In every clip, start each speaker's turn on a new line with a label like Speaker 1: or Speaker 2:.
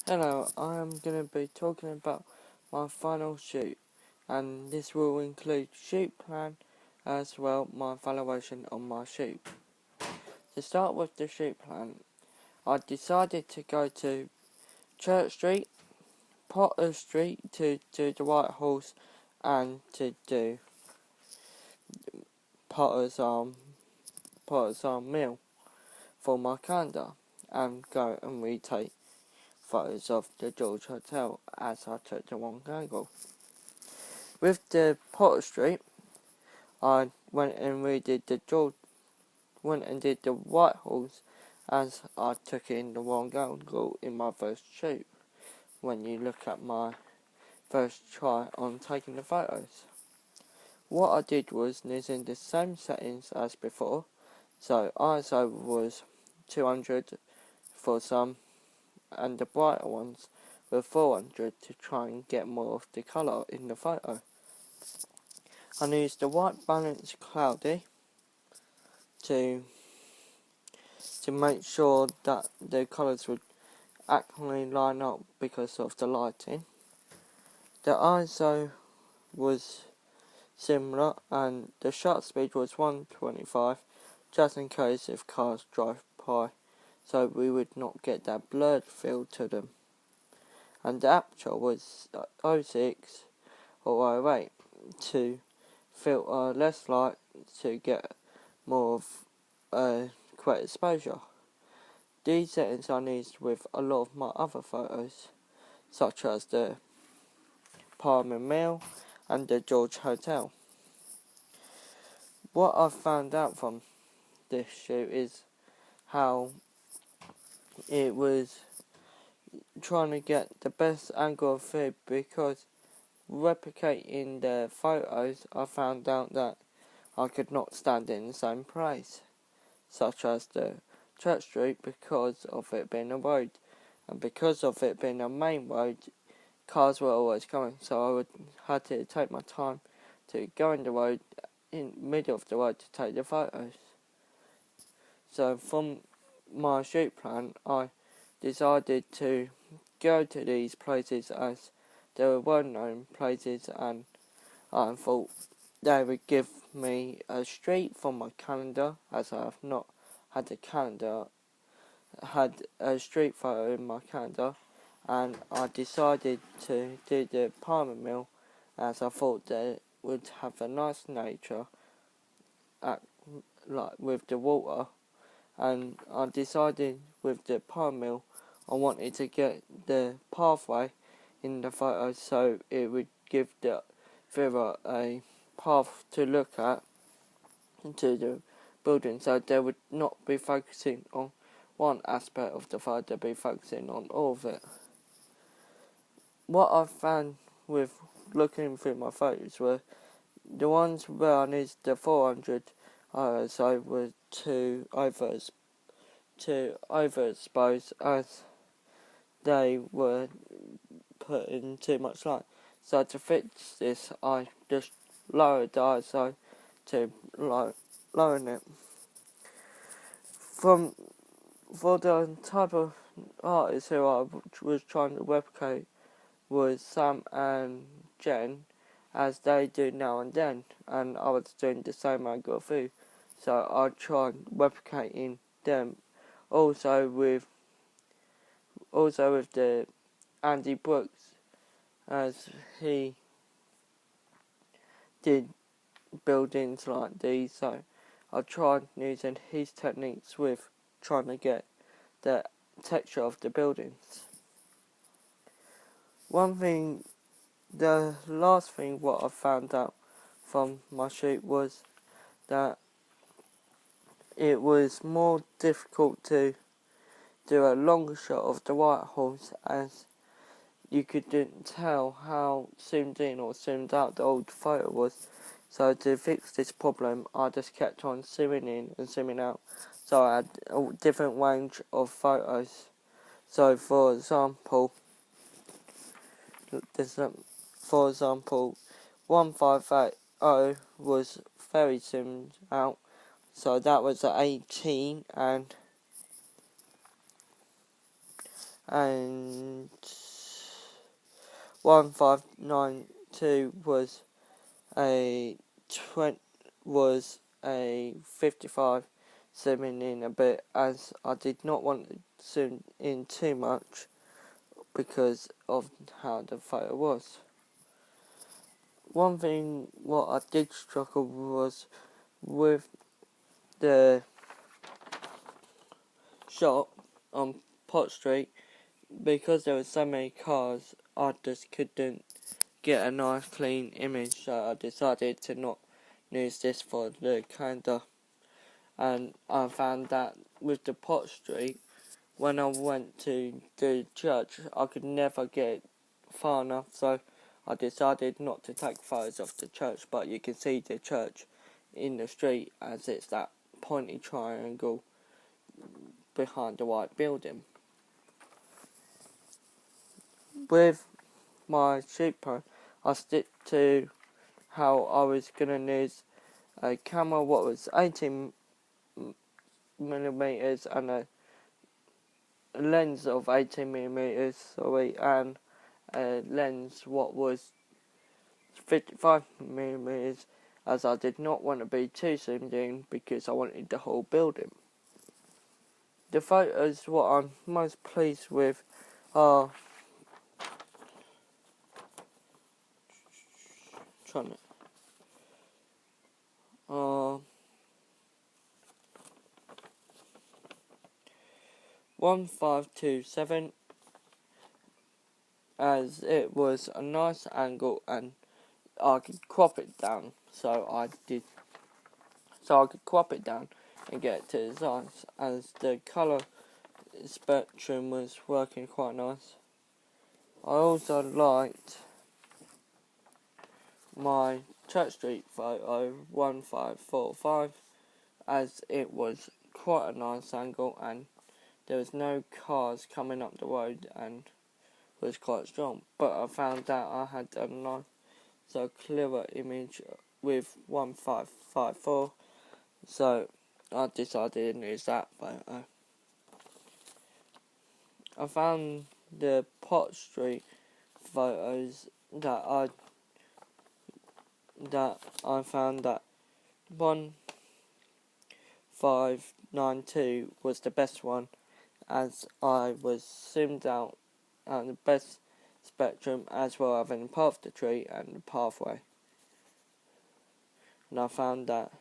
Speaker 1: Hello, I am going to be talking about my final shoot, and this will include shoot plan as well my valuation on my shoot. To start with the shoot plan, I decided to go to Church Street, Potter Street to do the White Horse and to do Potter's Arm Mill for my calendar and go and retake photos of the George Hotel as I took the wrong angle. With the Potter Street, I went and did the White Horse as I took in the wrong angle in my first shoot when you look at my first try on taking the photos. What I did was using the same settings as before, so ISO was 200 for some and the brighter ones were 400 to try and get more of the colour in the photo. I used the white balance cloudy to make sure that the colours would actually line up because of the lighting. The ISO was similar and the shutter speed was 125 just in case if cars drive by, so we would not get that blurred feel to them. And the aperture was 06 or 08 to filter less light to get more of quick exposure. These settings are used with a lot of my other photos, such as the Parliament Mill and the George Hotel. What I've found out from this shoot is how it was trying to get the best angle of view, because replicating the photos I found out that I could not stand in the same place, such as the Church Street because of it being a road, and because of it being a main road, cars were always coming, so I had to take my time to go in the road, in the middle of the road, to take the photos. So from my shoot plan, I decided to go to these places as they were well-known places, and I thought they would give me a street from my calendar, as I have not had a street photo in my calendar, and I decided to do the Parliament Mill as I thought they would have a nice nature with the water, and I decided with the Parliament Mill I wanted to get the pathway in the photo so it would give the viewer a path to look at into the building, so they would not be focusing on one aspect of the photo, they'd be focusing on all of it. What I found with looking through my photos were the ones where I used the 400 ISO were too overexposed as they were putting too much light. So to fix this, I just lowered the ISO to lowering it. For the type of artist who I was trying to replicate was Sam and Jen, as they do now and then, and I was doing the same angle of view, so I tried replicating them. Also with the Andy Brooks, as he did buildings like these, so I tried using his techniques with trying to get the texture of the buildings. The last thing what I found out from my shoot was that it was more difficult to do a longer shot of the White Horse, as you couldn't tell how zoomed in or zoomed out the old photo was. So to fix this problem, I just kept on zooming in and zooming out, so I had a different range of photos. So for example, 1580 was very zoomed out, so that was at 18, and and 1592 was a 55 zooming in a bit, as I did not want to zoom in too much because of how the photo was. One thing what I did struggle was with the shot on Pot Street, because there were so many cars. I just couldn't get a nice clean image, so I decided to not use this for the calendar. And I found that with the Pot Street, when I went to the church, I could never get far enough, so I decided not to take photos of the church, but you can see the church in the street as it's that pointy triangle behind the white building. With my shoot pro, I stick to how I was going to use a camera what was 18mm and a lens of 18mm, and a lens what was 55mm, as I did not want to be too zoomed in because I wanted the whole building. The photos what I'm most pleased with are 1527, as it was a nice angle and I could crop it down, so I could crop it down and get it to the size, as the colour spectrum was working quite nice. I also liked my Church Street photo 1545, as it was quite a nice angle and there was no cars coming up the road and was quite strong. But I found out I had a nice, so clearer image with 1554, so I decided to use that photo. I found the Pot Street photos that I found that 1592 was the best one, as I was zoomed out at the best spectrum, as well as having part of the tree and the pathway. And I found that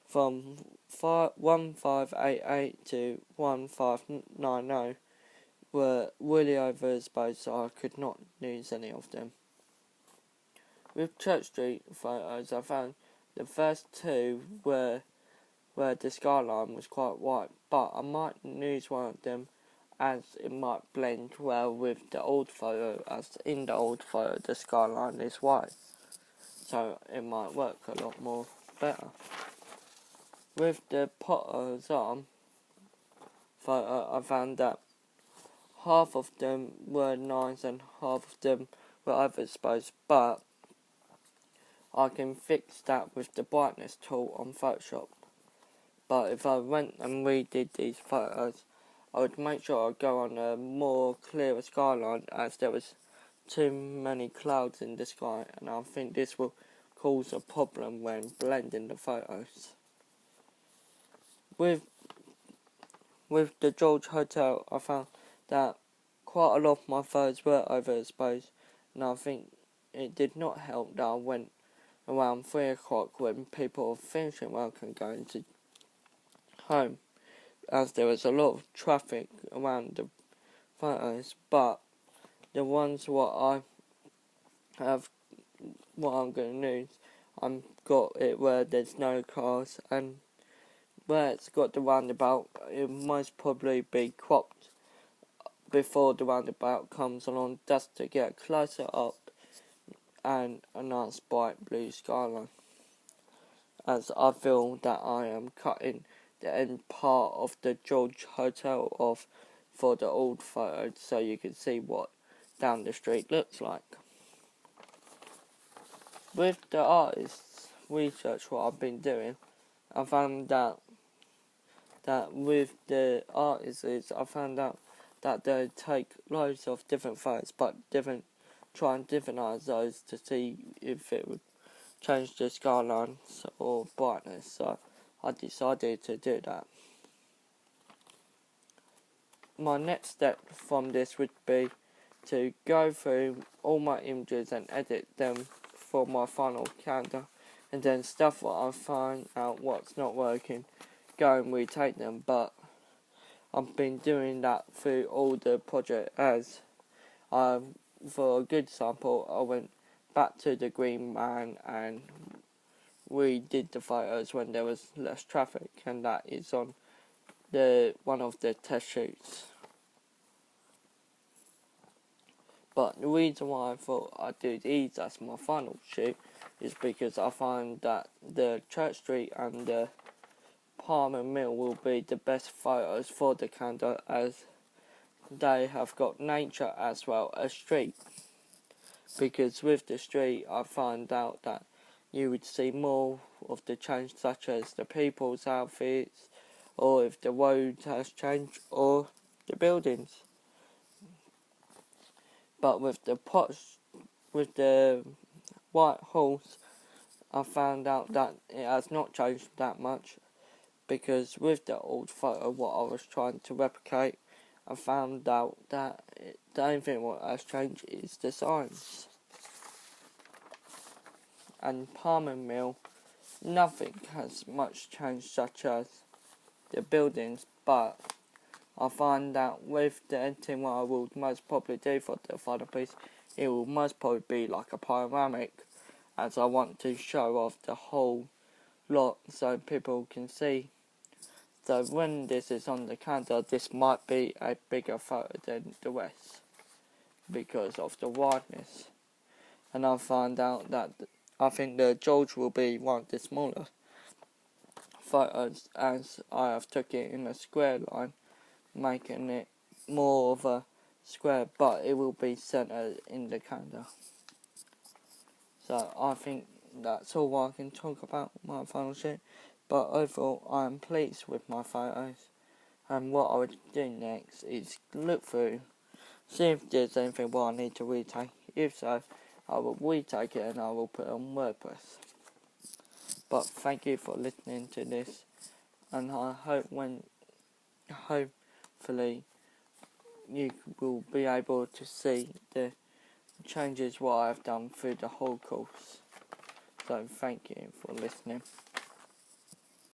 Speaker 1: from 1588 to 1590 were really overexposed, so I could not use any of them. With Church Street photos, I found the first two were where the skyline was quite white, but I might use one of them as it might blend well with the old photo, as in the old photo the skyline is white, so it might work a lot more better. With the Potter's Arm photo, I found that half of them were nice and half of them were overexposed, but I can fix that with the brightness tool on Photoshop. But if I went and redid these photos, I would make sure I go on a more clearer skyline, as there was too many clouds in the sky, and I think this will cause a problem when blending the photos. With the George Hotel, I found that quite a lot of my photos were overexposed, and I think it did not help that I went around 3 o'clock when people were finishing work and going to home, as there was a lot of traffic around the photos. But the ones what I'm going to use, I've got it where there's no cars, and where it's got the roundabout, it most probably be cropped before the roundabout comes along, just to get closer up and a nice bright blue skyline, as I feel that I am cutting the end part of the George Hotel off for the old photo, so you can see what down the street looks like. With the artists research what I've been doing, I found that with the artists, I found out that they take loads of different photos, but try and differentize those to see if it would change the skylines or brightness. So I decided to do that. My next step from this would be to go through all my images and edit them for my final calendar, and then stuff what I find out what's not working, go and retake them. But I've been doing that through all the project as for a good sample I went back to the Green Man and redid the photos when there was less traffic, and that is on one of the test shoots. But the reason why I thought I'd do these as my final shoot is because I find that the Church Street and the Palmer Mill will be the best photos for the calendar, as they have got nature as well as street. Because with the street I find out that you would see more of the change, such as the people's outfits, or if the road has changed, or the buildings. But with the White Horse, I found out that it has not changed that much, because with the old photo what I was trying to replicate, I found out that the only thing what has changed is the signs. And Palmer Mill, nothing has much changed, such as the buildings, but I find that with the editing what I will most probably do for the final piece, it will most probably be like a panoramic, as I want to show off the whole lot so people can see. So when this is on the calendar, this might be a bigger photo than the rest because of the wideness. And I found out that I think the George will be one of the smaller photos, as I have took it in a square line, making it more of a square, but it will be centered in the calendar. So I think that's all I can talk about my final shoot. But overall, I am pleased with my photos, and what I would do next is look through, see if there's anything what I need to retake. If so, I will retake it and I will put it on WordPress. But thank you for listening to this, and I hope hopefully you will be able to see the changes what I have done through the whole course. So thank you for listening.